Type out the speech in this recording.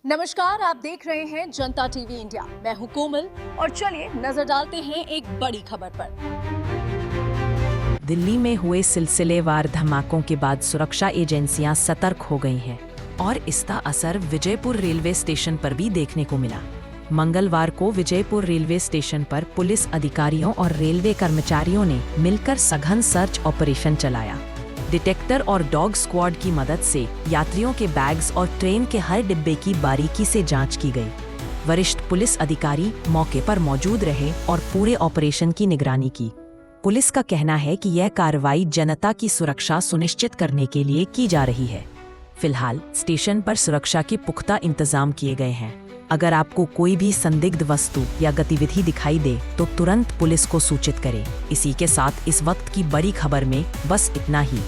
नमस्कार, आप देख रहे हैं जनता टीवी इंडिया। मैं हूं कोमल और चलिए नजर डालते हैं एक बड़ी खबर पर। दिल्ली में हुए सिलसिलेवार धमाकों के बाद सुरक्षा एजेंसियां सतर्क हो गई हैं और इसका असर विजयपुर रेलवे स्टेशन पर भी देखने को मिला। मंगलवार को विजयपुर रेलवे स्टेशन पर पुलिस अधिकारियों और रेलवे कर्मचारियों ने मिलकर सघन सर्च ऑपरेशन चलाया। डिटेक्टर और डॉग स्क्वाड की मदद से यात्रियों के बैग्स और ट्रेन के हर डिब्बे की बारीकी से जांच की गई। वरिष्ठ पुलिस अधिकारी मौके पर मौजूद रहे और पूरे ऑपरेशन की निगरानी की। पुलिस का कहना है कि यह कार्रवाई जनता की सुरक्षा सुनिश्चित करने के लिए की जा रही है। फिलहाल स्टेशन पर सुरक्षा के पुख्ता इंतजाम किए गए हैं। अगर आपको कोई भी संदिग्ध वस्तु या गतिविधि दिखाई दे तो तुरंत पुलिस को सूचित करें। इसी के साथ इस वक्त की बड़ी खबर में बस इतना ही।